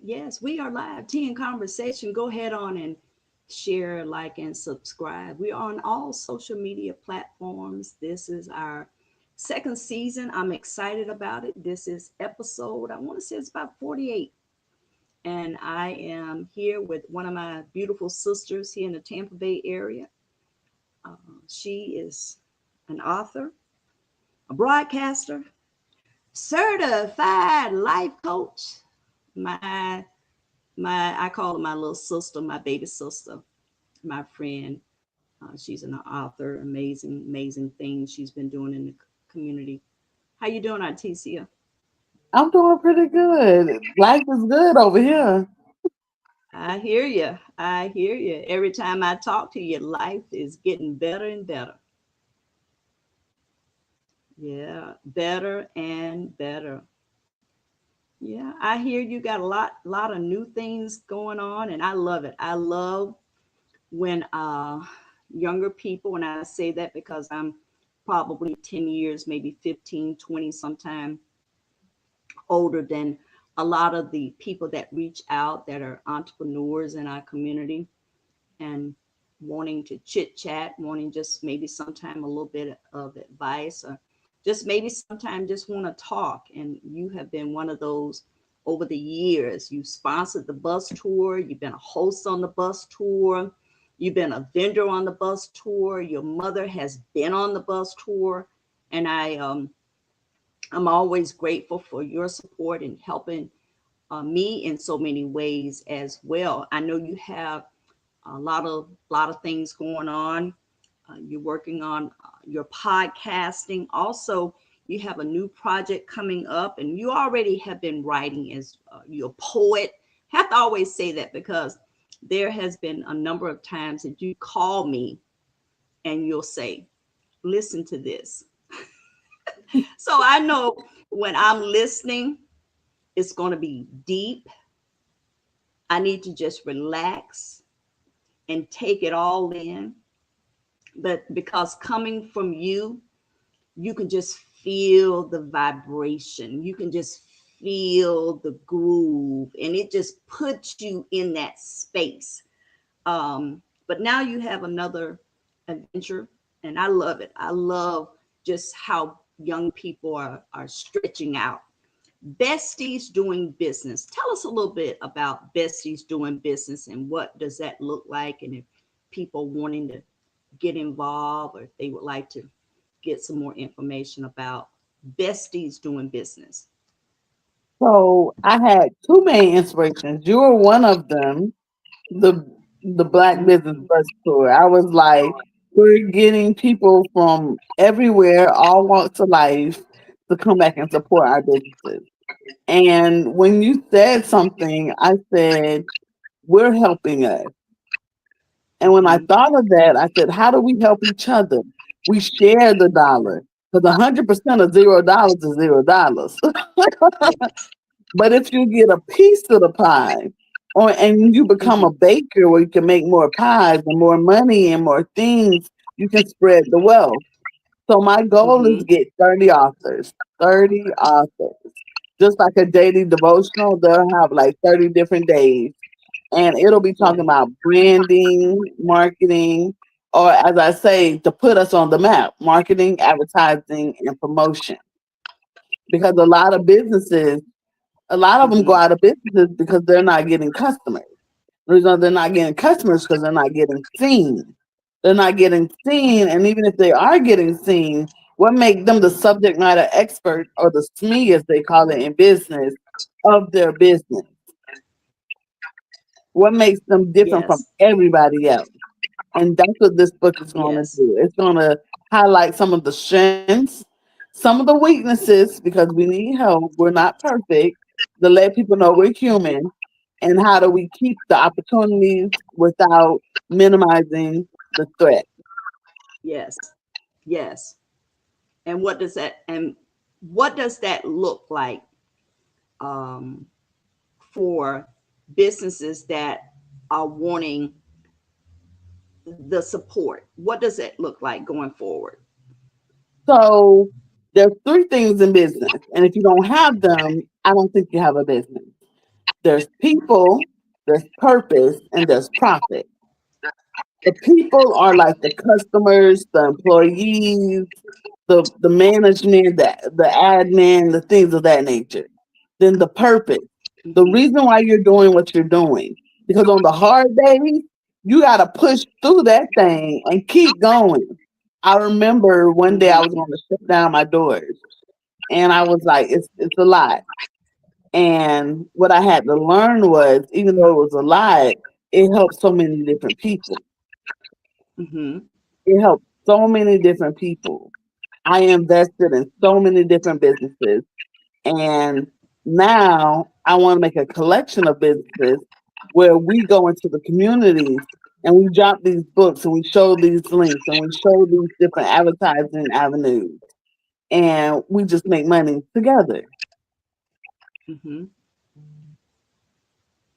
Yes, we are live. Tea and conversation. Go ahead on and share, like, and subscribe. We are on all social media platforms. This is our second season. I'm excited about it. This is episode, I want to say it's about 48. And I am here with one of my beautiful sisters here in the Tampa Bay area. Uh, she is an author, a broadcaster, certified life coach. My I call her my little sister, my baby sister, my friend. She's an author, amazing things she's been doing in the community. How you doing, Artesia? I'm doing pretty good. Life is good over here. I hear you. I hear you. Every time I talk to you, life is getting better and better. Yeah, better and better. Yeah, I hear you got a lot of new things going on, and I love it. I love when younger people, and I say that because I'm probably 10 years, maybe 15, 20, sometime older than a lot of the people that reach out that are entrepreneurs in our community and wanting to chit chat, wanting just maybe sometime a little bit of advice, or just maybe sometime just want to talk. And you have been one of those over the years. You sponsored the bus tour, you've been a host on the bus tour, you've been a vendor on the bus tour, your mother has been on the bus tour. And I'm always grateful for your support and helping me in so many ways as well. I know you have a lot of things going on. You're working on your podcasting. Also, you have a new project coming up, and you already have been writing as you're a poet. Have to always say that because there has been a number of times that you call me and you'll say, "Listen to this." So I know when I'm listening, it's going to be deep. I need to just relax and take it all in. But because coming from you, you can just feel the vibration. You can just feel the groove, and it just puts you in that space. But now you have another adventure, and I love it. I love just how young people are stretching out. Besties doing business. Tell us a little bit about Besties doing business and what does that look like, and if people wanting to get involved or if they would like to get some more information about Besties doing business. So I had two main inspirations. You were one of them, the the Black Business Mhm. Bus Tour. I was like, we're getting people from everywhere, all walks of life, to come back and support our businesses. And when you said something, I said, we're helping us. And when I Mhm. thought of that, I said, how do we help each other? We share the dollar. Because 100% of $0 is $0. Yes. But if you get a piece of the pie, or and you become a Mhm. baker where you can make more pies and more money and more things, you can spread the wealth. So my goal is to Mhm. get 30 authors, 30 authors. Just like a daily devotional, they'll have like 30 different days. And it'll be talking Yeah. about branding, marketing, or as I say, to put us on the map, marketing, advertising, and promotion. Because a lot of them go Mhm. out of business because they're not getting customers. The reason they're not getting customers because they're not getting seen. They're not getting seen, and even if they are getting seen, what makes them the subject matter expert or the SME, as they call it in business, of their business? What makes them different from Yes. everybody else? And that's what this book is going to Yes. do. It's going to highlight some of the strengths, some of the weaknesses, because we need help. We're not perfect. To let people know we're human, and how do we keep the opportunities without minimizing the threat. Yes. Yes. And what does that look like um, for businesses that are wanting the support? What does it look like going forward? So there's three things in business, and if you don't have them, I don't think you have a business. There's people, there's purpose, and there's profit. The people are like the customers, the employees, the management, the admin, the things of that nature. Then the purpose, the Mhm. reason why you're doing what you're doing. Because on the hard days, you got to push through that thing and keep going. I remember one day I Mhm. was going to shut down my doors, and I was like, it's a lot. And what I had to learn was, even though it was a lot, it helped so many different people. Mhm. It helped so many different people. I invested in so many different businesses. And now I want to make a collection of businesses where we go into the communities and we drop these books and we show these links and we show these different advertising avenues. And we just make money together. Mhm.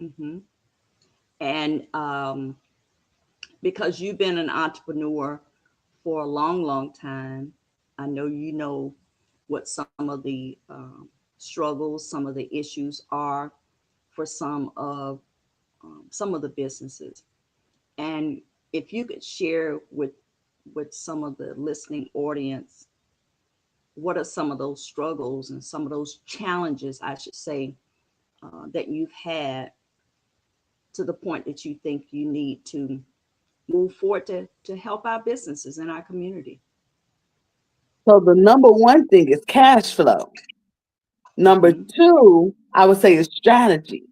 Mhm. And because you've been an entrepreneur for a long, long time, I know you know what some of the struggles, some of the issues are for some of the businesses. And if you could share with some of the listening audience, what are some of those struggles and some of those challenges, I should say, that you've had to the point that you think you need to move forward to help our businesses in our community. So the number one thing is cash flow. Number Mm-hmm. two, I would say is strategy.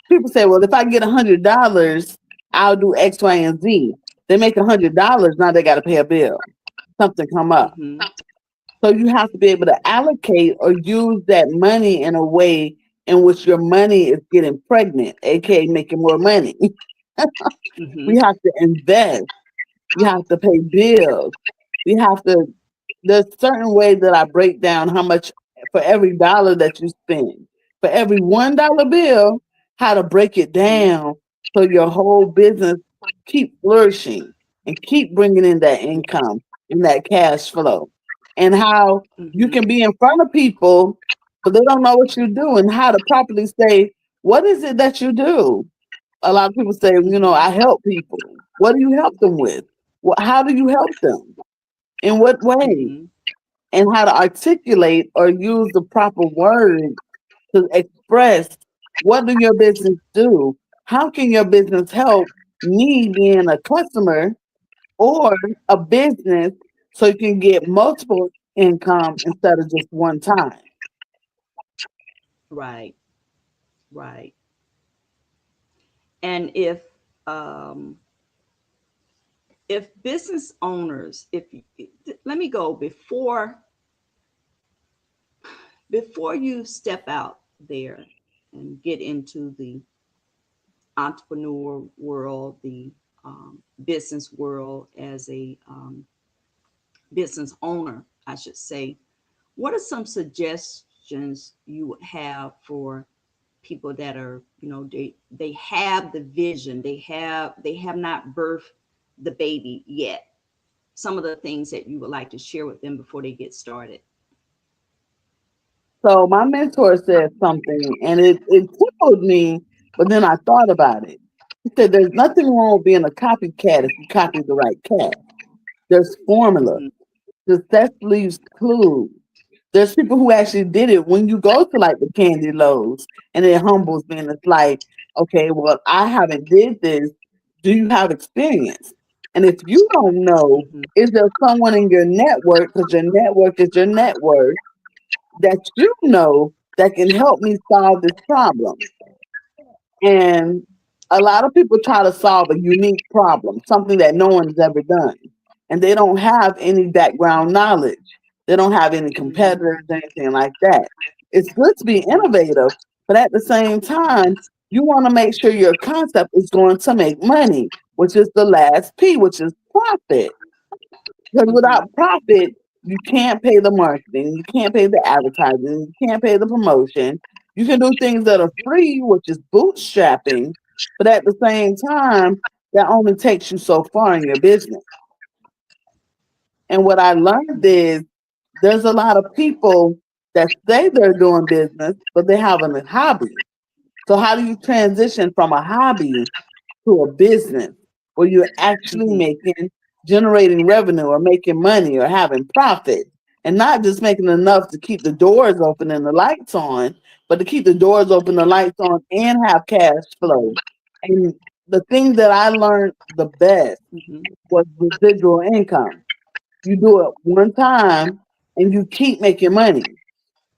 People say, well, if I get $100, I'll do X, Y, and Z. They make $100, now they got to pay a bill. Something come up. Mm-hmm. So you have to be able to allocate or use that money in a way in which your money is getting pregnant, aka making more money. Mm-hmm. We have to invest. We have to pay bills. We have to, there's certain ways that I break down how much for every dollar that you spend. For every $1 bill, how to break it Mm-hmm. down so your whole business keep flourishing and keep bringing in that income and that cash flow. And how you Mm-hmm. can be in front of people, but they don't know what you do, and how to properly say, what is it that you do? A lot of people say, Mm-hmm. I help people. What do you help them with? How do you help them? In what way? Mm-hmm. And how to articulate or use the proper words to express what do your business do? How can your business help me being a customer or a business so you can get multiple income instead of just one time? Right. Right. And um, if business owners, if let me go before you step out there and get into the entrepreneur world, the business world as a business owner, I should say, what are some suggestions you would have for people that are, they have the vision, they have not birthed the baby yet? Some of the things that you would like to share with them before they get started. So my mentor said something and it tickled me, but then I thought about it. He said there's nothing wrong with being a copycat if you copy the right cat. There's formula. Mm-hmm. Success leaves clues. There's people who actually did it. When you go to like the candy loaves and it humbles me and it's like, okay, well, I haven't did this. Do you have experience? And if you don't know, Mm-hmm. is there someone in your network, because your network is your network, that you know that can help me solve this problem? And a lot of people try to solve a unique problem, something that no one's ever done. And they don't have any background knowledge. They don't have any Mm-hmm. competitors, anything like that. It's good to be Mm-hmm. innovative, but at the same time, Yes. you want to make sure your concept is going to make money, which is the last P, which is profit. Because Mm-hmm. without profit, you can't pay the marketing, you can't pay the advertising, you can't pay the promotion. You can do things that are free, which is bootstrapping, but at the same time, that only takes you so far in your business. And what I learned is there's a lot of people that say they're doing business, but they have a hobby. So how do you transition from a hobby to a business where you're actually Mm-hmm. generating revenue or making money or having profit, and not just making enough to keep the doors open and the lights on, but to keep the doors open, the lights on, and have cash flow. And the thing that I learned the best Mm-hmm. was residual income. You do it one time and you keep making money.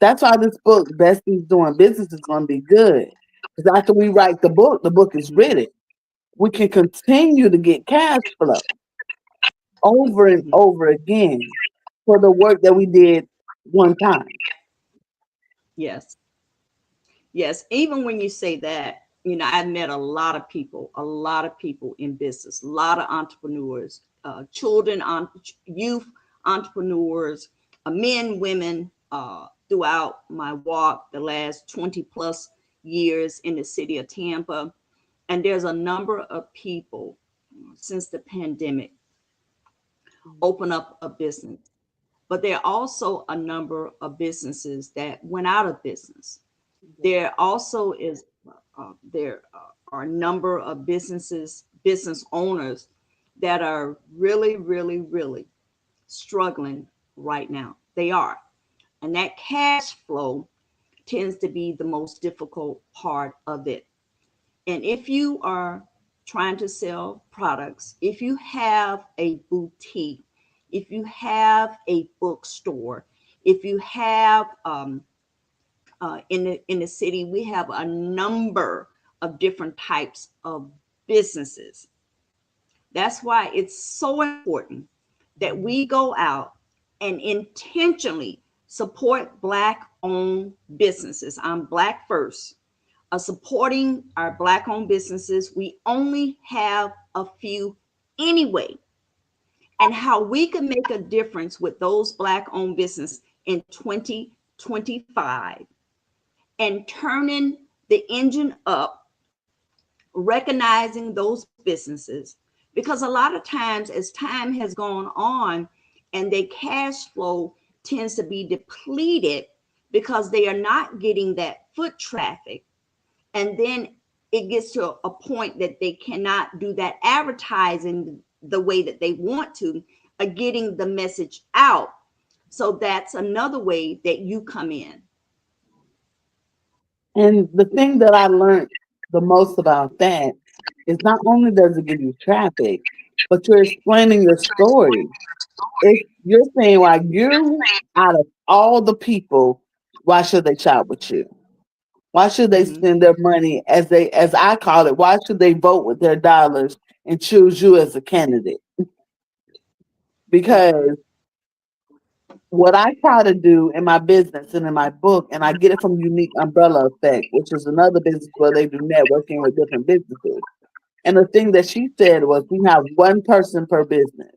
That's why this book, Besties Doing Business, is going to be good. Because after we write the book is written. We can continue to get cash flow over and Mm-hmm. over again for the work that we did one time. Yes. Yes, even when you say that, I've met a lot of people in business, a lot of entrepreneurs, children, youth entrepreneurs, men, women, throughout my walk the last 20 plus years in the city of Tampa. And there's a number of people since the pandemic open up a business, but there are also a number of businesses that went out of business. There also is there are a number of business owners that are really, really, really struggling right now. They are, and that cash flow tends to be the most difficult part of it. And if you are trying to sell products, if you have a boutique, if you have a bookstore, if you have in the city, we have a number of different types of businesses. That's why it's so important that we go out and intentionally support Black owned businesses. I'm Black first. Supporting our Black owned businesses. We only have a few anyway. And how we can make a difference with those Black owned businesses in 2025 and turning the engine up, recognizing those businesses. Because a lot of times, as time has gone on and their cash flow tends to be depleted because they are not getting that foot traffic. And then it gets to a point that they cannot do that advertising the way that they want to, getting the message out. So that's another way that you come in. And the thing that I learned the most about that is not only does it give you traffic, but you're explaining your story. If you're saying why you out of all the people, why should they shop with you? Why should they Mm-hmm. spend their money as I call it, why should they vote with their dollars and choose you as a candidate? Mm-hmm. Because what I try to do in my business and in my book, and I get it from Unique Umbrella Effect, which is another business where they do networking with different businesses. And the thing that she said was we have one person per business.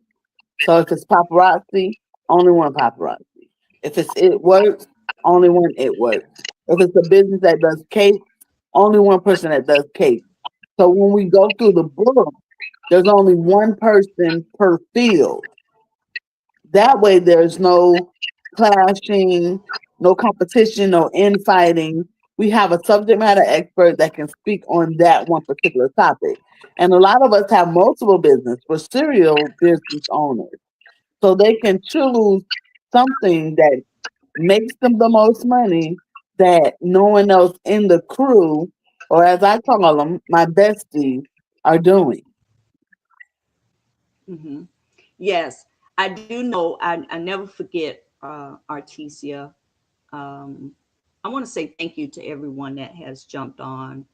So if it's paparazzi, only one paparazzi. If it's it works, only one it works. If it's a business that does cake, only one person that does cake. So when we go through the book, there's only one person per field. That way, there's no clashing, no competition, no infighting. We have a subject matter expert that can speak on that one particular topic. And a lot of us have multiple business. We're serial business owners. So they can choose something that makes them the most money that no one else in the crew, or as I call them, my besties, are doing. Mm-hmm. Yes, I do know. I never forget Artesia. Um, I want to say thank you to everyone that has jumped on.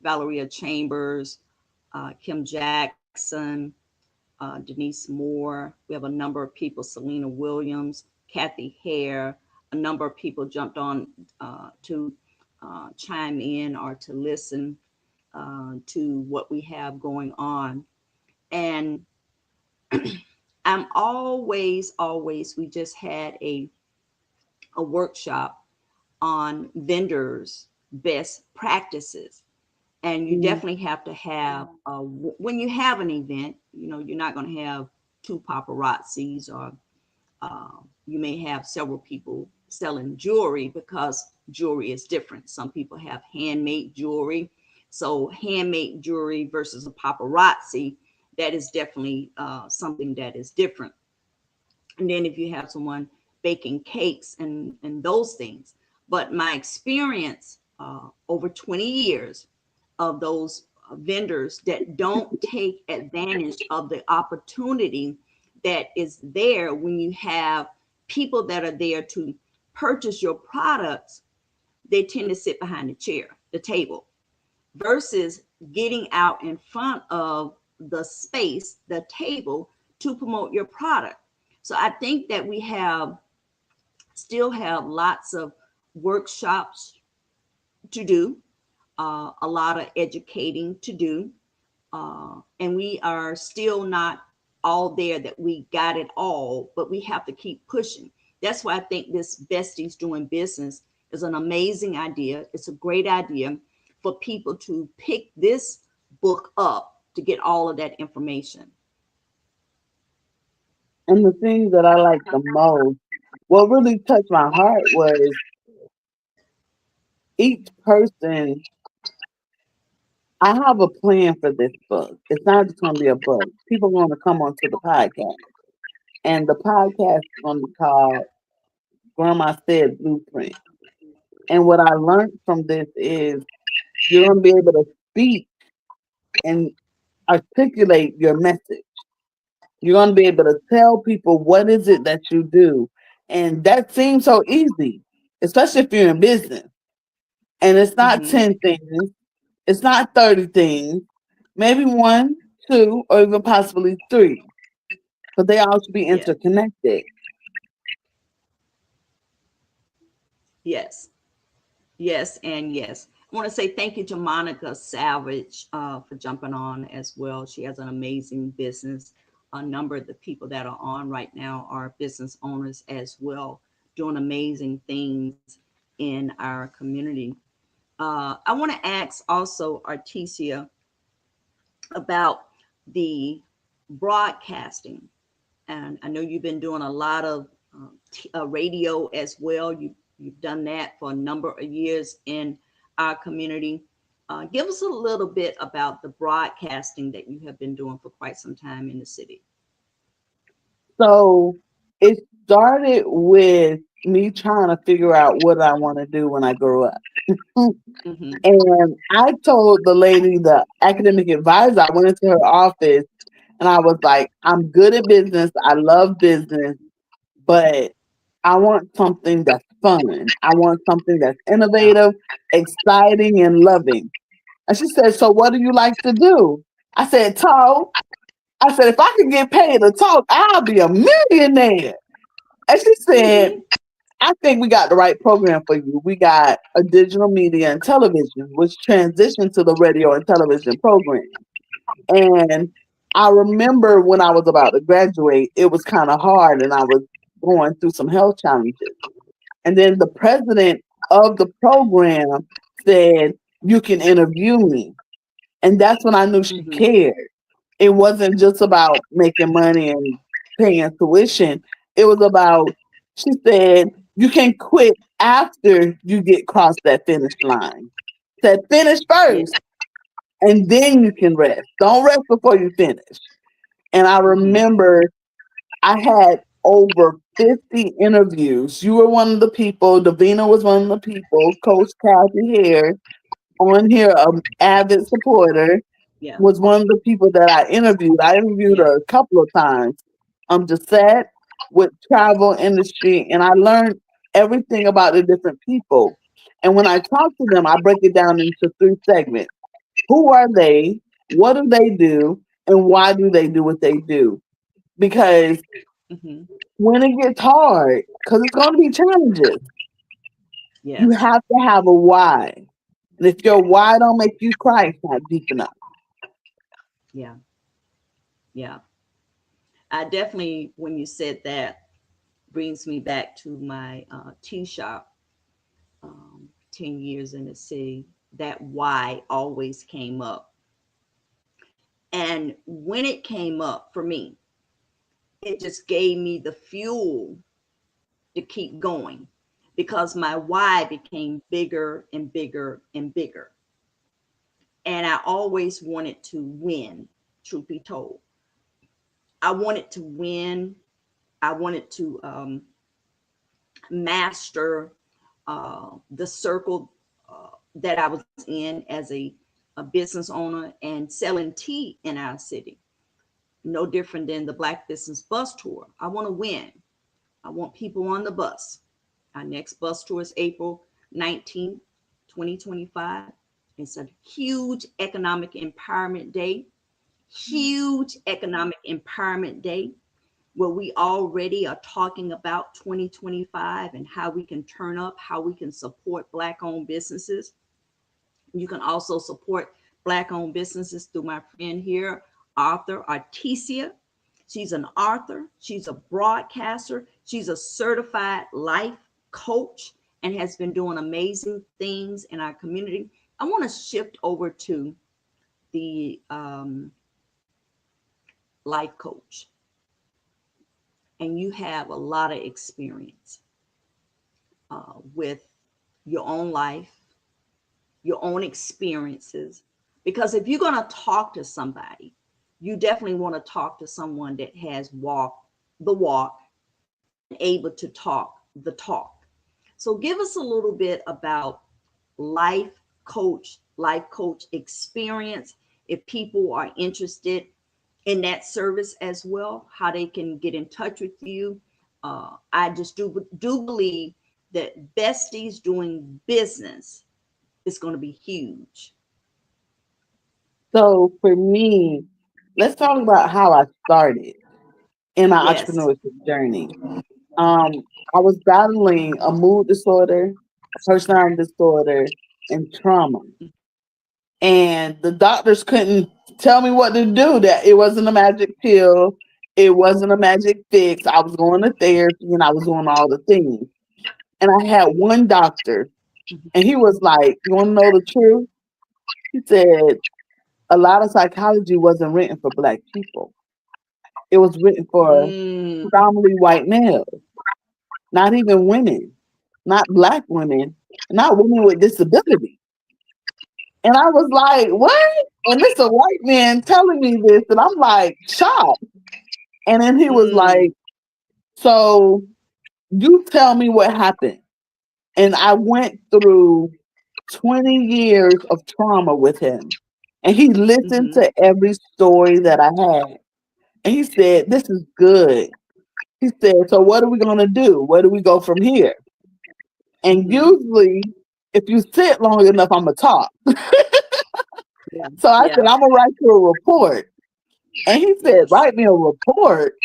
Valeria Chambers, Kim Jackson, Denise Moore. We have a number of people, Selena Williams, Kathy Hare. A number of people jumped on to chime in or to listen to what we have going on. And I'm always, we just had a workshop on vendors' best practices. And you Mhm. definitely have to have, when you have an event, you're not going to have two paparazzis or you may have several people selling jewelry because jewelry is different. Some people have handmade jewelry. So handmade jewelry versus a paparazzi, that is definitely something that is different. And then if you have someone baking cakes and those things. But my experience over 20 years of those vendors that don't take advantage of the opportunity that is there when you have people that are there to purchase your products, they tend to sit behind the table, versus getting out in front of the space, the table, to promote your product. So I think that we have still have lots of workshops to do, a lot of educating to do, and we are still not all there that we got it all, but we have to keep pushing. That's why I think this Besties Doing Business is an amazing idea. It's a great idea for people to pick this book up to get all of that information. And the thing that I like the most, what really touched my heart was each person. I have a plan for this book. It's not just going to be a book. People are going to come onto the podcast, and the podcast is going to be called Grandma Said Blueprint. And what I learned from this is you're going to be able to speak and articulate your message. You're going to be able to tell people what is it that you do. And that seems so easy, especially if you're in business. And it's not Mm-hmm. 10 things, it's not 30 things, maybe one, two, or even possibly three, but they all should be Yeah. interconnected. Yes. Yes, and yes. I want to say thank you to Monica Savage for jumping on as well. She has an amazing business. A number of the people that are on right now are business owners as well, doing amazing things in our community. I want to ask also Artesia about the broadcasting. And I know you've been doing a lot of radio as well. You've done that for a number of years in our community. Give us a little bit about the broadcasting that you have been doing for quite some time in the city. So it started with me trying to figure out what I want to do when I grow up. Mm-hmm. And I told the lady, the academic advisor, I went into her office and I was like, I'm good at business. I love business, but I want something that's fun. I want something that's Yeah. innovative, exciting, and loving. And she said, so what do you like to do? I said, talk. I said, if I could get paid to talk, I'll be a millionaire. And she said, Mm-hmm. I think we got the right program for you. We got a digital media and television, which transitioned to the radio and television program. And I remember when I was about to graduate, it was kind of hard and I was going through some health challenges. And then the president of the program said, you can interview me. And that's when I knew she Mm-hmm. cared. It wasn't just about making money and paying tuition. It was about, she said, you can quit after you get across that finish line. Said finish Yeah. first and then you can rest. Don't rest before you finish. And I Mm-hmm. remember I had over 50 interviews. You were one of the people, Davina was one of the people, Coach Kathy Hare on here, avid supporter, Yeah. was one of the people that I interviewed. I interviewed Yeah. her a couple of times. Just sat with travel industry and I learned everything about the different people. And when I talk to them, I break it down into three segments. Who are they? What do they do? And why do they do what they do? Because Mm-hmm. when it gets hard, because it's going to be challenges, you Yes. have to have a why. And if your why don't make you cry, it's not deep enough. Yeah. Yeah. I definitely, when you said that, brings me back to my tea shop, 10 years in the city. That why always came up. And when it came up for me, it just gave me the fuel to keep going. because my why became bigger and bigger and bigger. And I always wanted to win, truth be told. I wanted to win. I wanted to master the circle that I was in as a business owner and selling tea in our city. No different than the Black Business Bus Tour. I want to win. I want people on the bus. Our next bus tour is April 19th, 2025. It's a huge economic empowerment day, huge economic empowerment day where we already are talking about 2025 and how we can turn up, how we can support Black owned businesses. You can also support Black owned businesses through my friend here, author Artesia. She's an author, she's a broadcaster, she's a certified life coach, and has been doing amazing things in our community. I want to shift over to the life coach, and you have a lot of experience with your own life, your own experiences. Because if you're going to talk to somebody, you definitely want to talk to someone that has walked the walk and able to talk the talk. So give us a little bit about life coach experience. If people are interested in that service as well, how they can get in touch with you. I just do believe that Besties doing business is going to be huge. So for me, let's talk about how I started in my Yes. entrepreneurship journey. I was battling a mood disorder, a personality disorder, and trauma. And the doctors couldn't tell me what to do. That it wasn't a magic pill, it wasn't a magic fix. I was going to therapy and I was doing all the things. And I had one doctor, and he was like, "You want to know the truth?" He said, "A lot of psychology wasn't written for Black people. It was written for Mm, predominantly white males, not even women, not Black women, not women with disability." And I was like, "What?" And it's a white man telling me this, and I'm like shocked. And then he was mm, like, "So you tell me what happened." And I went through 20 years of trauma with him. And he listened mm-hmm, to every story that I had. And he said, "This is good." He said, "So what are we going to do? Where do we go from here?" And mm-hmm. usually, if you sit long enough, I'm going to talk. Yeah, So I said, yeah, "I'm going to write you a report." And he said, yes. "Write me a report."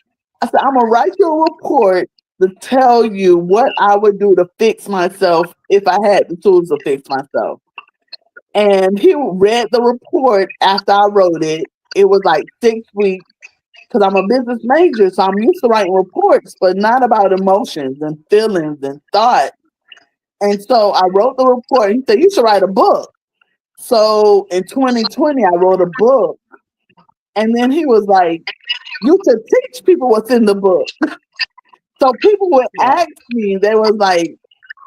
I said, "I'm going to write you a report to tell you what I would do to fix myself if I had the tools to fix myself." And he read the report after I wrote it. It was like 6 weeks because I'm a business major. So I'm used to writing reports, but not about emotions and feelings and thoughts. And so I wrote the report. He said, "You should write a book." So in 2020, I wrote a book. And then he was like, "You should teach people what's in the book." So people would Yeah, ask me, they was like,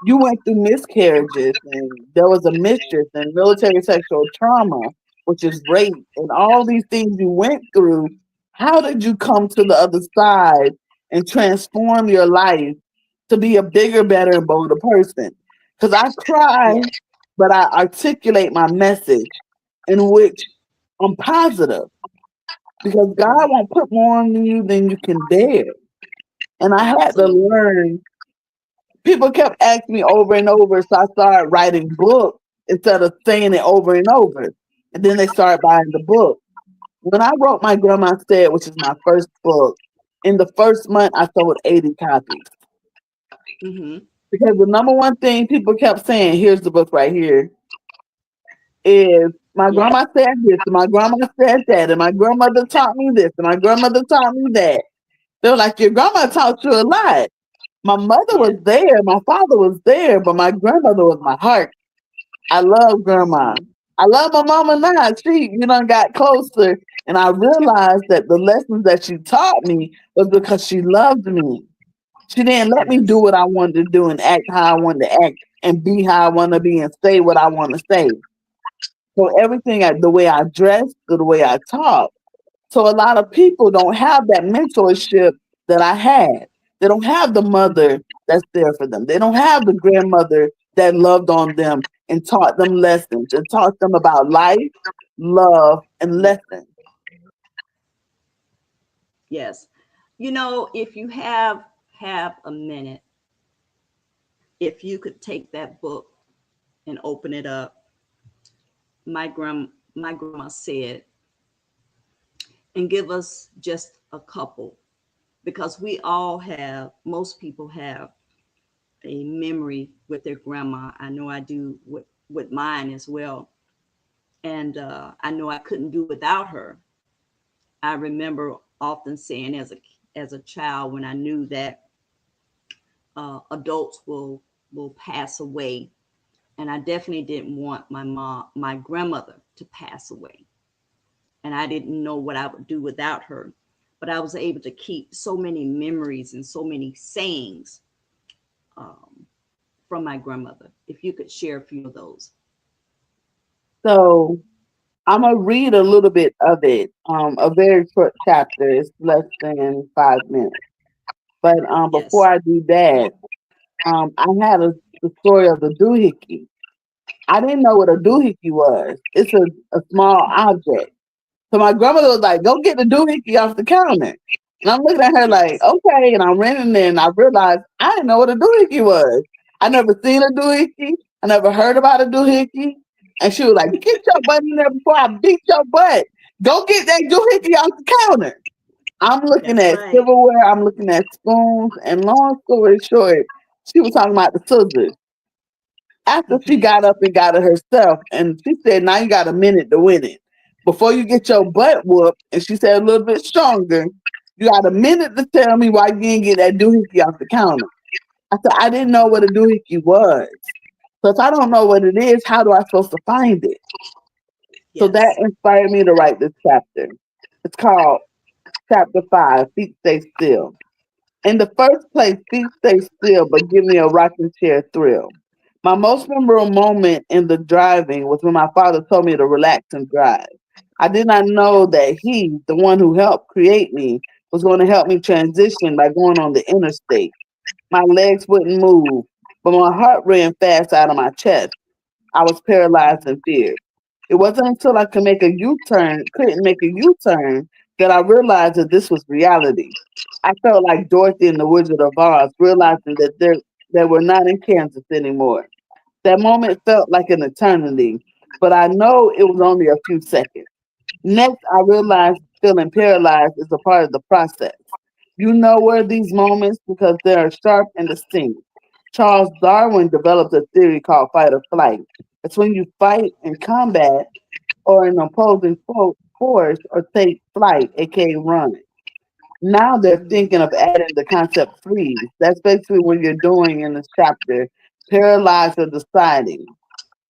"You went through miscarriages and there was a mistress and military sexual trauma, which is rape, and all these things you went through. How did you come to the other side and transform your life to be a bigger, better, and bolder person?" Because I cry, yeah, but I articulate my message in which I'm positive because mm-hmm, God won't put more on you than you can bear. And I had to absolutely. learn. People kept asking me over and over, so I started writing books instead of saying it over and over. And then they started buying the book. When I wrote My Grandma Said, which is my first book, in the first month I sold 80 copies. Mm-hmm, Because the number one thing people kept saying, here's the book right here, is my yeah, grandma said this, and my grandma said that, and my grandmother taught me this, and my grandmother taught me that. They were like, your grandma taught you a lot. My mother was yeah, there, my father was there, but my grandmother was my heart. I love grandma. mm-hmm, I love my mama now. She, got closer. And I realized that the lessons that she taught me was because she loved me. She didn't let me do Yes. what I wanted to do and act how I wanted to act and be how I want to be and say what I want to say. So everything, the way I dress, the way I talk. So a lot of people don't have that mentorship that I had. They don't have the mother that's there for them. They don't have the grandmother that loved on them and taught them lessons and taught them about life, love, and lessons. Yes. If you have a minute, if you could take that book and open it up, my grandma said, and give us just a couple, because we all have, most people have a memory with their grandma. I know I do with mine as well. And I know I couldn't do without her. I remember often saying as a child, when I knew that adults will pass away, and I definitely didn't want my grandmother to pass away, and I didn't know what I would do without her. But I was able to keep so many memories and so many sayings um, from my grandmother. If you could share a few of those. So I'm gonna read a little bit of it. A very short chapter. It's less than 5 minutes. But before Yes. I do that, I had the story of the doohickey. I didn't know what a doohickey was. It's a small object. So my grandmother was like, "Go get the doohickey off the counter." And I'm looking at her like, Yes. "Okay." And I'm renting it, and I realized I didn't know what a doohickey was. I never seen a doohickey. I never heard about a doohickey. And she was like, "Get your butt in there before I beat your butt. Go get that doohickey off the counter." I'm looking That's at right. silverware. I'm looking at spoons. And long story short, she was talking about the scissors. After she got up and got it herself, and she said, "Now you got a minute to win it. Before you get your butt whooped," and she said a little bit stronger, "you got a minute to tell me why you didn't get that doohickey off the counter." I said, "I didn't know what a doohickey was. So if I don't know what it is, how do I supposed to find it?" So that Yes. inspired me to write this chapter. It's called Chapter 5, Feet Stay Still. In the first place, feet stay still, but give me a rocking chair thrill. My most memorable moment in the driving was when my father told me to relax and drive. I did not know that he, the one who helped create me, was going to help me transition by going on the interstate. My legs wouldn't move, but my heart ran fast out of my chest. I was paralyzed in fear. It wasn't until I couldn't make a U-turn, that I realized that this was reality. I felt like Dorothy in the Wizard of Oz, realizing that we're not in Kansas anymore. That moment felt like an eternity, but I know it was only a few seconds. Next, I realized feeling paralyzed is a part of the process. You know where these moments because they are sharp and distinct. Charles Darwin developed a theory called fight or flight. It's when you fight in combat or an opposing force or take flight, aka run. Now they're thinking of adding the concept freeze. That's basically what you're doing in this chapter, paralyzed or deciding.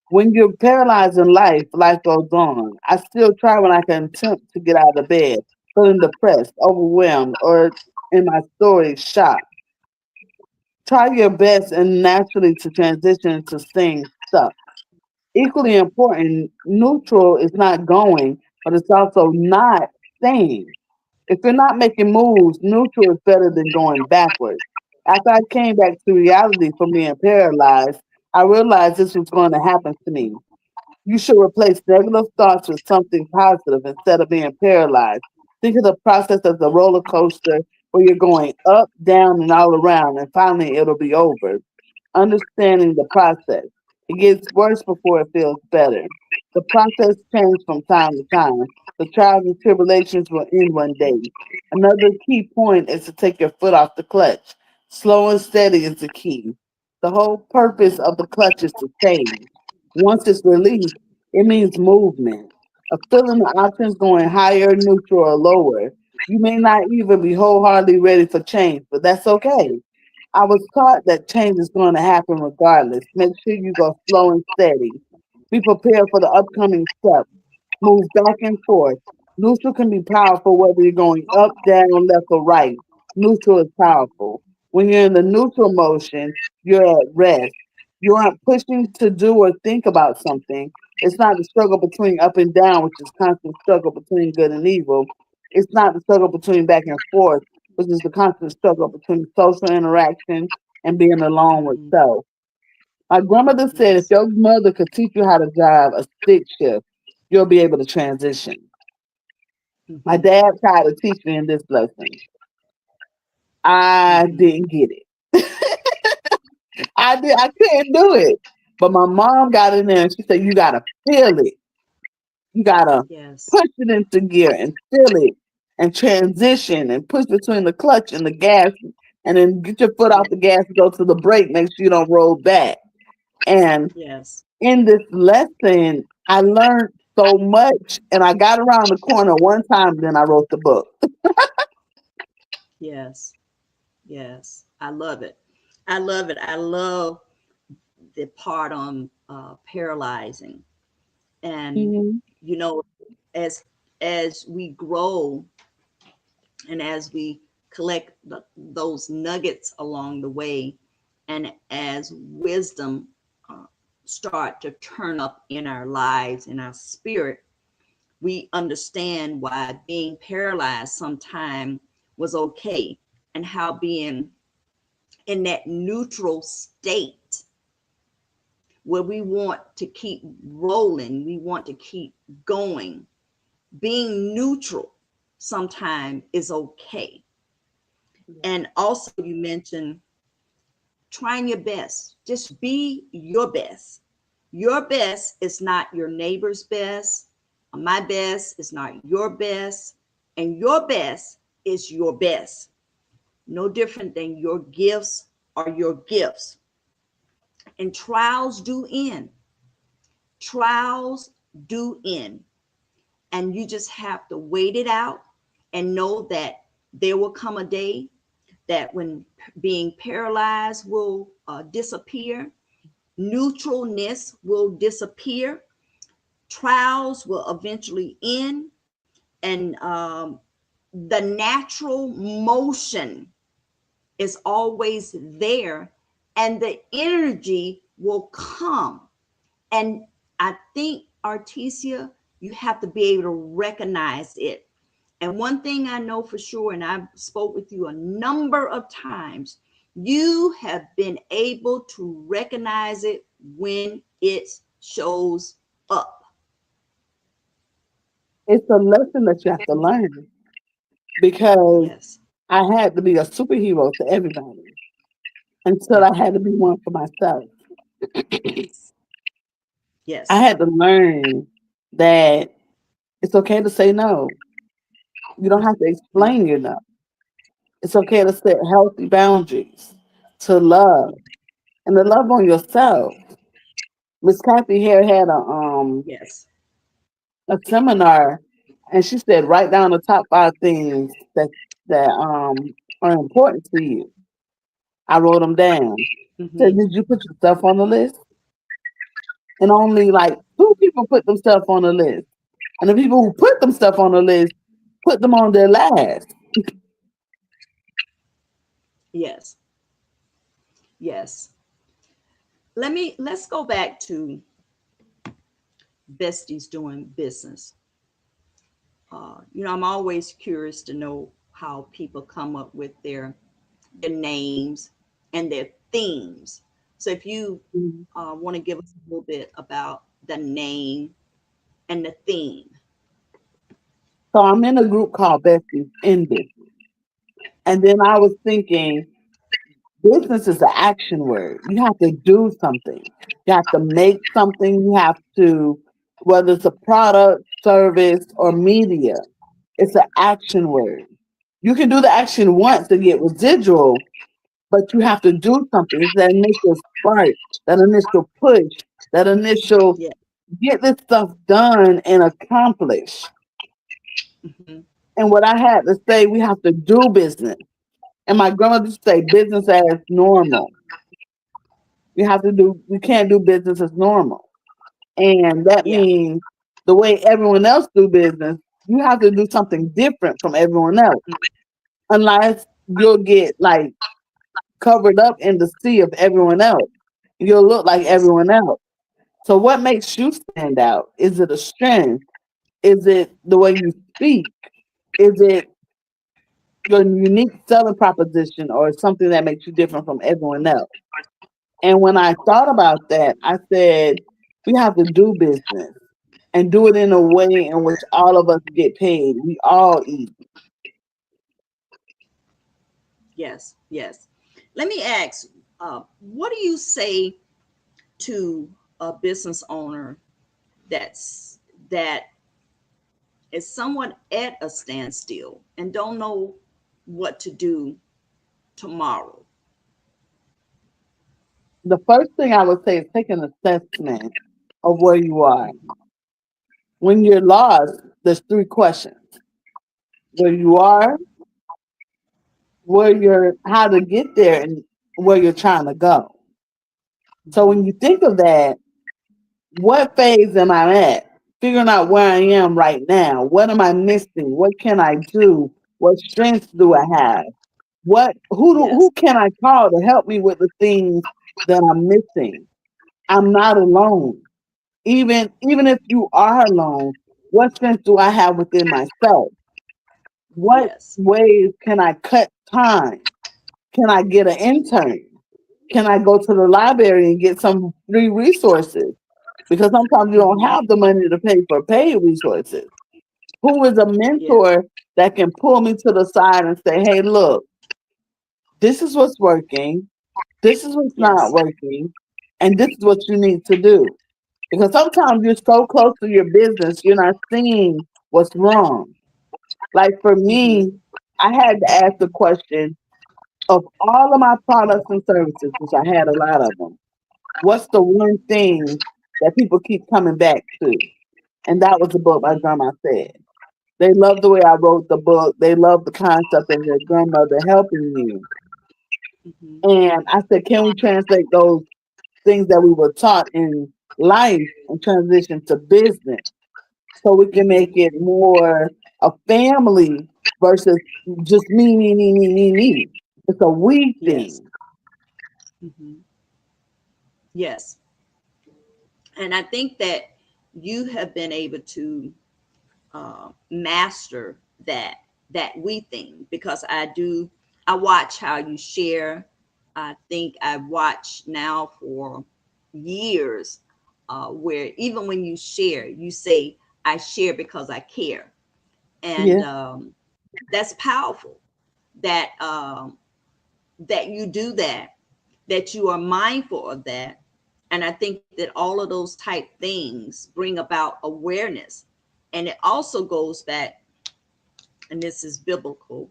When you're paralyzed in life, life goes on. I still try when I can attempt to get out of bed, feeling depressed, overwhelmed, or in my story, shocked. Try your best and naturally to transition to staying stuck. Equally important, neutral is not going, but it's also not staying. If you're not making moves, neutral is better than going backwards. After I came back to reality from being paralyzed, I realized this was going to happen to me. You should replace negative thoughts with something positive instead of being paralyzed. Think of the process as a roller coaster where you're going up, down, and all around, and finally it'll be over. Understanding the process. It gets worse before it feels better. The process changes from time to time. The trials and tribulations will end one day. Another key point is to take your foot off the clutch. Slow and steady is the key. The whole purpose of the clutch is to change. Once it's released, it means movement. A feeling the options going higher, neutral, or lower. You may not even be wholeheartedly ready for change, but that's okay. I was taught that change is going to happen regardless. Make sure you go slow and steady. Be prepared for the upcoming step. Move back and forth. Neutral can be powerful whether you're going up, down, left, or right. Neutral is powerful. When you're in the neutral motion, you're at rest. You aren't pushing to do or think about something. It's not the struggle between up and down, which is constant struggle between good and evil. It's not the struggle between back and forth, which is the constant struggle between social interaction and being alone with Hmm. self. My grandmother said if Yes. your mother could teach you how to drive a stick shift, you'll be able to transition. My Hmm. dad tried to teach me in this lesson. I Hmm. didn't get it. I couldn't do it. But my mom got in there and she said, you gotta feel it. You gotta Yes. push it into gear and feel it and transition and push between the clutch and the gas and then get your foot Yeah. off the gas and go to the brake, make sure you don't roll back. And Yes. in this lesson, I learned so much and I got around the corner one time, then I wrote the book. Yes. Yes. I love it. I love it. I love the part on paralyzing. And Mhm. you know, as as we grow and as we collect those nuggets along the way, and as wisdom uh, start to turn up in our lives, in our spirit, we understand why being paralyzed sometime was okay, and how being in that neutral state where we want to keep rolling, we want to keep going, being neutral sometime is okay. And also, you mentioned trying your best. Just be your best. Your best is not your neighbor's best. My best is not your best. And your best is your best. No different than your gifts are your gifts. And trials do end. Trials do end. And you just have to wait it out and know that there will come a day that when being paralyzed will disappear, neutralness will disappear, trials will eventually end, and the natural motion is always there, and the energy will come. And I think, Artesia, you have to be able to recognize it. And one thing I know for sure, and I've spoke with you a number of times, you have been able to recognize it when it shows up. It's a lesson that you have to learn because Yes. I had to be a superhero to everybody until Yeah. I had to be one for myself. Yes. I Yes. had to learn that it's okay to say no. You don't have to Mm. explain your no. It's okay to set healthy boundaries, to love, and to love on yourself. Miss Kathy here had Yes. a seminar, and she said write down the top 5 things that are important to you. I wrote them down. Said, Hmm. did you put yourself on the list? And only like 2 people put themselves on the list. And the people who put themselves on the list put them on their last. Yes. Yes. Let's go back to besties doing business. I'm always curious to know how people come up with their names and their themes. So if you Mhm. want to give us a little bit about the name and the theme. So I'm in a group called Besties in Business. And then I was thinking, business is an action word. You have to do something. You have to make something. You have to, whether it's a product, service, or media, it's an action word. You can do the action once to get residual, but you have to do something. It's that initial spark, that initial push, that initial Yeah. get this stuff done and accomplished. Hmm. And what I had to say, we have to do business. And my grandmother used to say business as normal. We can't do business as normal. And that Yeah. means the way everyone else do business, you have to do something different from everyone else. Unless you'll get like covered up in the sea of everyone else. You'll look like Yes. everyone else. So what makes you stand out? Is it a strength? Is it the way you speak? Is it your unique selling proposition or something that makes you different from everyone else? And when I thought about that, I said, we have to do business and do it in a way in which all of us get paid. We all eat. Yes. Yes. Let me ask, what do you say to a business owner that is somewhat at a standstill and don't know what to do tomorrow? The first thing I would say is take an assessment of where you are. When you're lost, there's three questions: where you are, where you're, how to get there, and where you're trying to go. So when Hmm. you think of that, what phase am I at? Figuring out where I am right now. What am I missing? What can I do? What strengths do I Hmm. have? Who Yes. can I call to help me with the things that I'm missing? I'm not alone. Even if you are alone, what strength do I have within myself? What Yes. ways can I cut time? Can I get an intern? Can I go to the library and get some free resources? Because sometimes you don't Hmm. have the money to pay for paid resources. Who is a Yes. mentor that can pull me to the side and say, hey, look, this is what's working, this is what's not Yes. working, and this is what you need to do. Because sometimes you're so close to your business, you're not seeing what's wrong. Like for Hmm. me, I had to ask the question of all of my products and services, which I had a lot of them, what's the one thing that people keep coming back to? And that was the book by Grandma said. They love the way I wrote the book. They love the concept of their grandmother helping you. Hmm. And I said, can we translate those things that we were taught in life and transition to business so we can make Hmm. it more a family versus just me. It's a we Yes. thing. Hmm. Yes. And I think that you have been able to master that we thing, because I watch how you share. I think I've watched now for years, where even when you share, you say, I share because I care. And Yeah. that's powerful that that you do that you are mindful of that. And I think that all of those type things bring about awareness. And it also goes back, and this is biblical,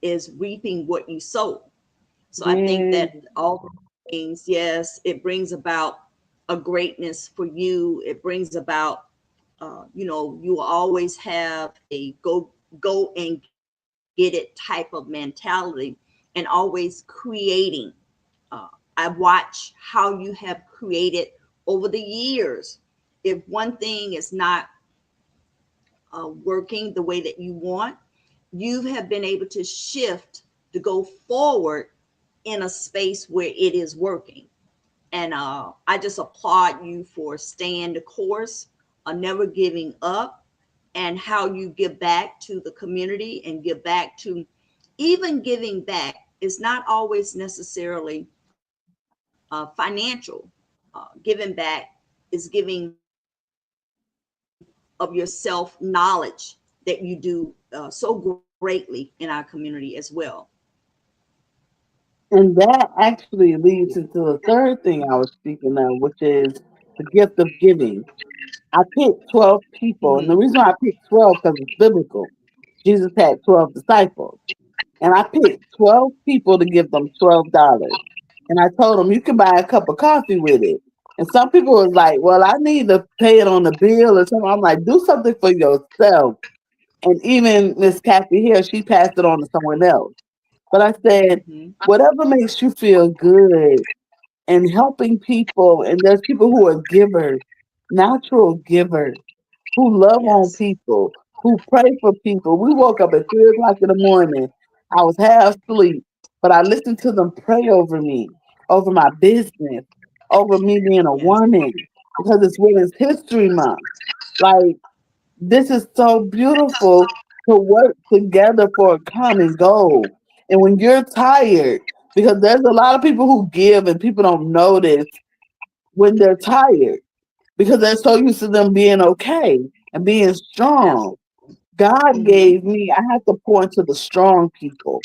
is reaping what you sow. So I think Yeah. that all those things, yes, it brings about a greatness for you. It brings about, you will always have a go and get it type of mentality, and always creating. Uh, I watch how you have created over the years. If one thing is not working the way that you want, you have been able to shift to go forward in a space where it is working. And I just applaud you for staying the course, never giving up, and how you give back to the community and give back to, even giving back is not always necessarily financial. Giving back is giving of your self knowledge that you do so greatly in our community as well. And that actually leads into the third thing I was speaking of, which is the gift of giving. I picked 12 people, and the Hmm. reason why I picked 12 because it's biblical. Jesus had 12 disciples, and I picked 12 people to give them $12. And I told them you can buy a cup of coffee with it. And some people was like, well, I need to pay it on the bill or something. I'm like, do something for yourself. And even Miss Kathy here, she passed it on to someone else. But I said, Hmm. whatever makes you feel good and helping people, and there's people who are givers, natural givers, who love on Yes. people, who pray for people. We woke up at 3 o'clock in the morning. I was half asleep. but I listen to them pray over me, over my business, over me being a Yes. woman, because it's Women's History Month. Like, this is so beautiful to work together for a common goal. And when you're tired, because there's a lot of people who give and people don't notice when they're tired because they're so used to them being okay and being strong. Absolutely. God Hmm. gave me, I have to point to the strong people.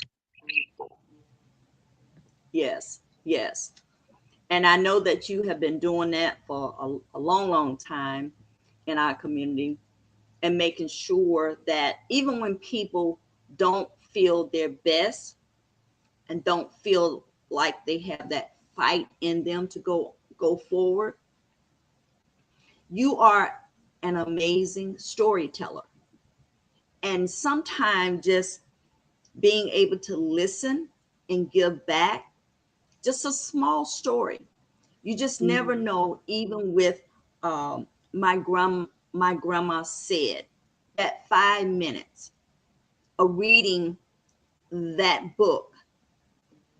Yes. Yes. And I know that you have been doing that for a long, long time in our community, and making sure that even when people don't feel their best and don't feel like they have that fight in them to go forward, you are an amazing storyteller. And sometimes just being able to listen and give back just a small story. You just never Mhm. know. Even with my grandma said that 5 minutes of reading that book,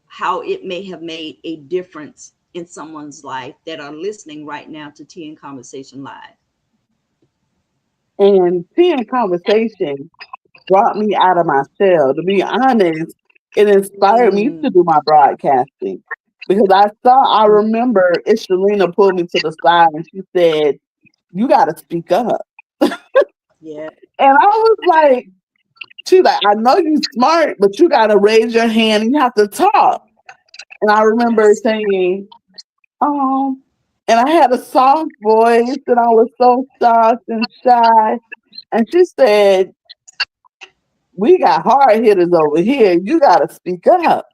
how it may have made a difference in someone's life that are listening right now to Tea and Conversation Live. And seeing conversation brought me out of my shell. To be honest, it inspired me Mm, to do my broadcasting because I remember Ishalina pulled me to the side and she said, "You got to speak up." yeah. And I was like, she's like, "I know you smart, but you got to raise your hand and you have to talk." And I remember Yes. saying, um, and I had a soft voice and I was so soft and shy. And she said, "We got hard hitters over here. You got to speak up."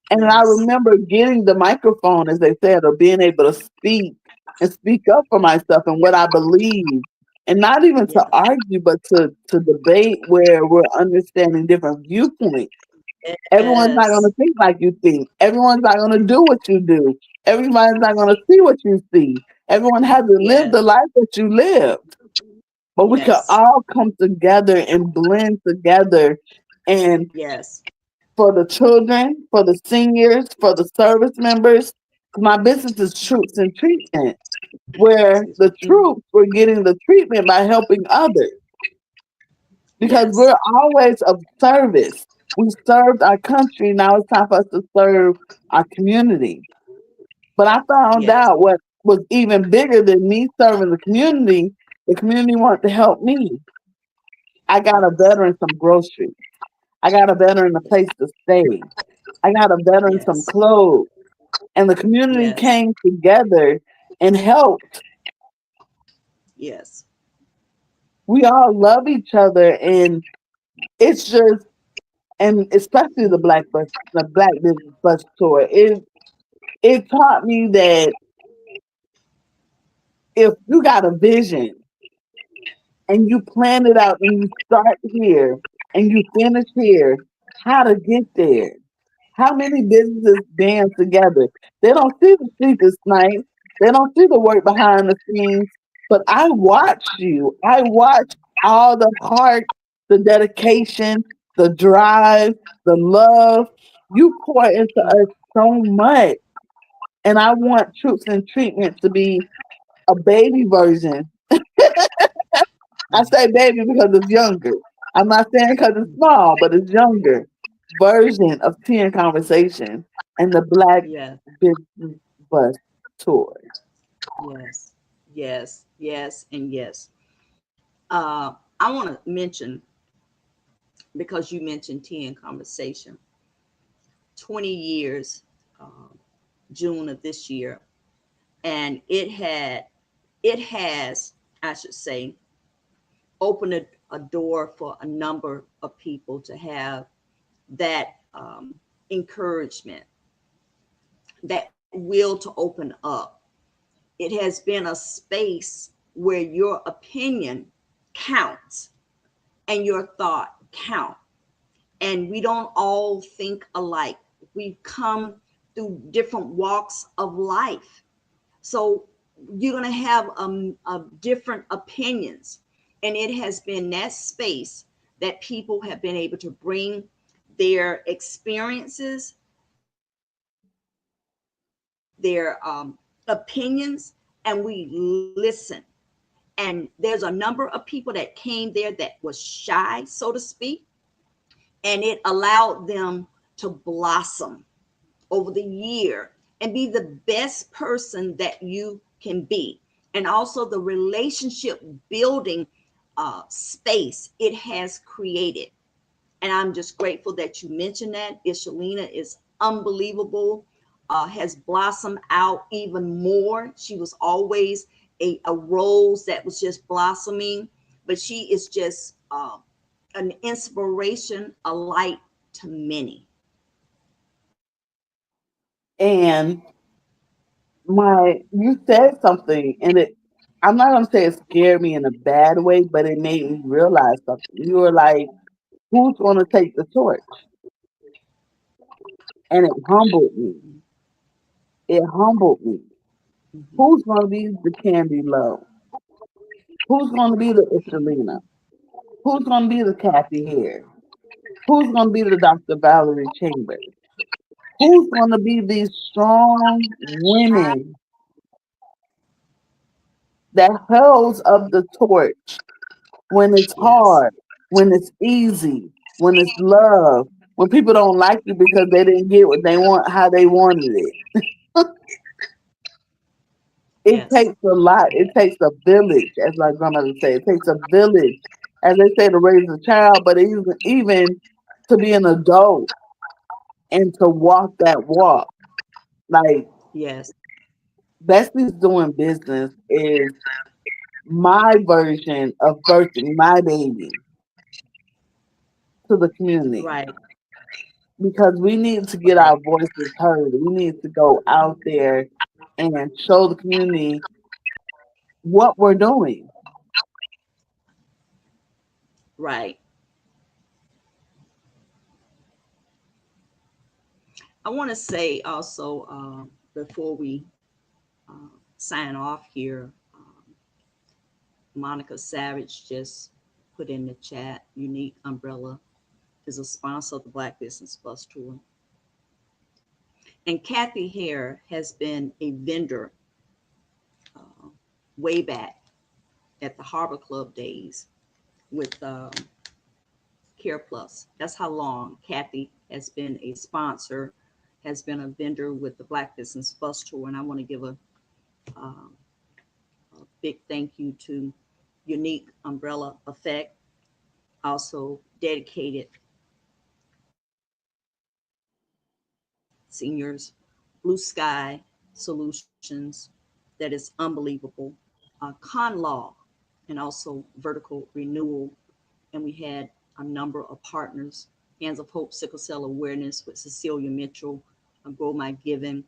And I Yes. remember getting the microphone, as they said, or being able to speak and speak up for myself and what I believe. And not even to Yes. argue, but to debate where we're understanding different viewpoints. Everyone's not going Yes. to think like you think. Everyone's not going to do what you do. Everyone's not going to see what you see. Everyone has to live Yes. the life that you live. But we can Yes. all come together and blend together. And Yes. for the children, for the seniors, for the service members, my business is Troops and Treatment, where Excuse the me. Mhm. troops were getting the treatment by helping others because Yes. we're always of service. We served our country. Now it's time for us to serve our community. But I found Yes. out what was even bigger than me serving the community wanted to help me. I got a Yes. veteran some groceries. I got a veteran a place to stay. I got a veteran some Yes. clothes. And the community Yes. came together and helped. Yes. We all love each other, and it's just, and especially the Black Business Bus Tour. It taught me that if you got a vision and you plan it out and you start here and you finish here, how to get there. How many businesses band together? They don't see the sleepless nights. They don't see the work behind the scenes. But I watch you. I watch all the heart, the dedication, the drive, the love. You pour into us so much. And I want Troops and Treatment to be a baby version. I say baby because it's younger. I'm not saying because it's small, but it's younger version of Tea and Conversation and the Black Yes. Business Bus Tour. Yes. Yes. Yes. And yes. I want to mention, because you mentioned tea and conversation, 20 years, um, June of this year, and it has, I should say, opened a door for a number of people to have that encouragement, that will to open up. It has been a space where your opinion counts and your thought count, and we don't all think alike. We've come through different walks of life, so you're going to have different opinions, and it has been that space that people have been able to bring their experiences their opinions, and we listen. And there's a number of people that came there that was shy, so to speak, and it allowed them to blossom over the year and be the best person that you can be. And also the relationship building space it has created. And I'm just grateful that you mentioned that. Ishalina is unbelievable, has blossomed out even more. She was always a rose that was just blossoming, but she is just an inspiration, a light to many. And you said something, and I'm not gonna say it scared me in a bad way, but it made me realize something. You were like, "Who's gonna take the torch?" And it humbled me. It humbled me. Mhm. Who's gonna be the Candy Low? Who's gonna be the Ishalina? Who's gonna be the Kathy Hare? Who's gonna be the Dr. Valerie Chambers? Who's gonna be these strong women that holds up the torch when it's Yes, hard, when it's easy, when it's love, when people don't like you because they didn't get what they want, how they wanted it. It yes, takes a lot. It takes a village, as my grandmother said. It takes a village, as they say, to raise a child, but even to be an adult and to walk that walk. Like, yes, Besties doing business is my version of birthing my baby to the community, right, because we need to get right, our voices heard. We need to go out there and show the community what we're doing. right. I want to say also before we sign off here, Monica Savage just put in the chat. Unique Umbrella is a sponsor of the Black Business Bus Tour, and Kathy Hare has been a vendor uh, way back at the Harbor Club days with Care Plus. That's how long Kathy has been a sponsor, has been a vendor with the Black Business Bus Tour. And I want to give um, a big thank you to Unique Umbrella Effect, also dedicated seniors, Blue Sky Solutions, that is unbelievable, Con Law, and also Vertical Renewal. And we had a number of partners, Hands of Hope Sickle Cell Awareness with Cecilia Mitchell, Grow My Giving,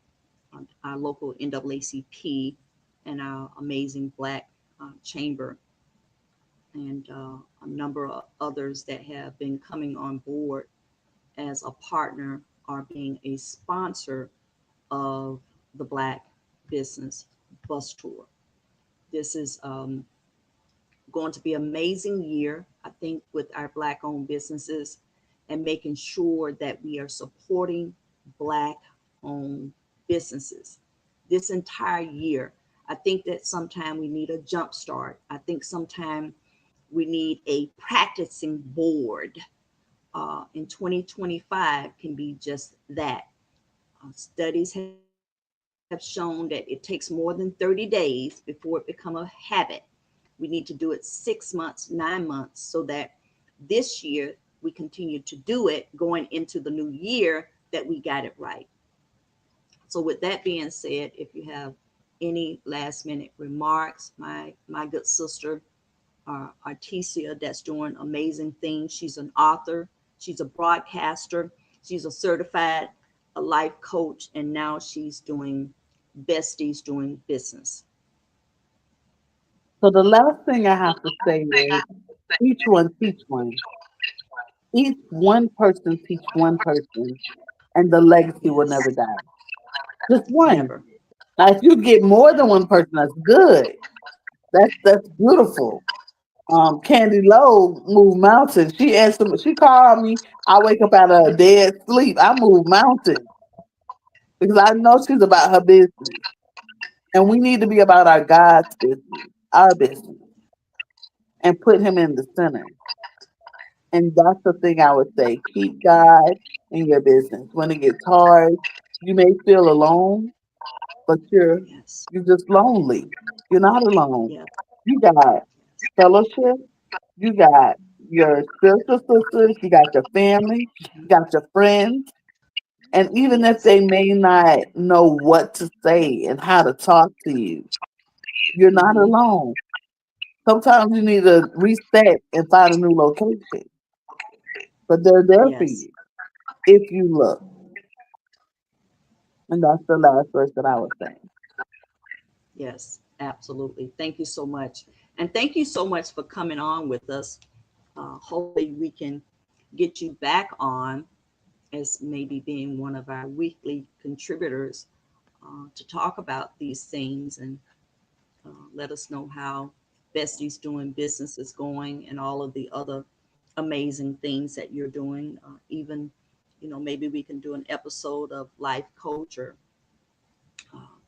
our local NAACP, and our amazing Black Chamber, and a number of others that have been coming on board as a partner or being a sponsor of the Black Business Bus Tour. This is going to be an amazing year, I think, with our Black owned businesses and making sure that we are supporting Black owned businesses this entire year. I think that sometimes we need a jump start. I think sometimes we need a practicing board. In 2025 can be just that. Studies have shown that it takes more than 30 days before it become a habit. We need to do it 6 months, 9 months, so that this year we continue to do it going into the new year that we got it right. So with that being said, if you have any last minute remarks, my good sister Artesia, that's doing amazing things. She's an author, she's a broadcaster, she's a certified a life coach, and now she's doing Besties doing business. So the last thing I have to say is, each one teach one. Each one person teach one person, and the legacy will Yes, never die. Just one. never. Now, if you get more than one person, that's good. That's beautiful. Candy Lowe moved mountains. She asked me, she called me. I wake up out of a dead sleep. I move mountains. because I know she's about her business. And we need to be about our God's business, our business, and put him in the center. And that's the thing I would say. Keep God in your business. When it gets hard, you may feel alone, but Yes. you're just lonely. You're not alone. Yep. You got fellowship, you got your spiritual sisters, you got your family, Mhm. you got your friends. And even if Yes. they may not know what to say and how to talk to you, you're not Hmm. alone. Sometimes you need to reset and find a new location, but they're there for Yes. you if you look. And that's the last verse that I was saying. Yes. Absolutely. Thank you so much. And thank you so much for coming on with us. Hopefully, we can get you back on as maybe being one of our weekly contributors to talk about these things and let us know how Besties doing business is going and all of the other amazing things that you're doing. Even, maybe we can do an episode of life coach or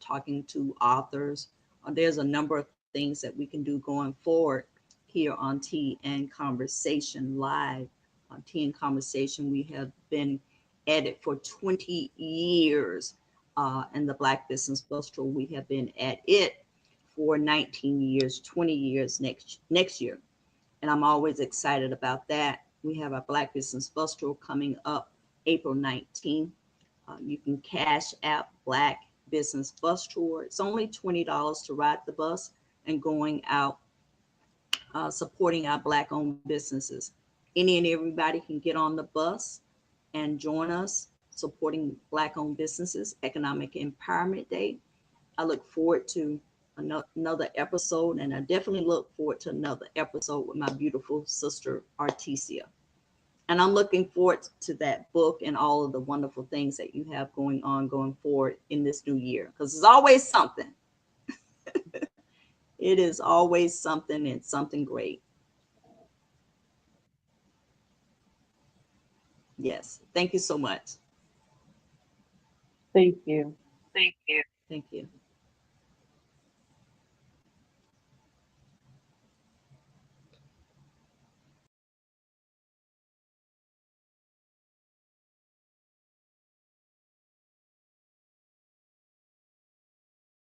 talking to authors. There's a number of things that we can do going forward here on Tea and Conversation Live. On Tea and Conversation, we have been at it for 20 years. And the Black Business Bustro, we have been at it for 19 years, 20 years next year. And I'm always excited about that. We have our Black Business Bustro coming up April 19th. You can cash out Black Business Bus Tour. It's only $20 to ride the bus and going out supporting our Black owned businesses. Any and everybody can get on the bus and join us supporting Black owned businesses, Economic Empowerment Day. I look forward to another episode, and I definitely look forward to another episode with my beautiful sister, Artesia. And I'm looking forward to that book and all of the wonderful things that you have going forward in this new year. Because there's always something. It is always something and something great. Yes. Thank you so much. Thank you. Thank you.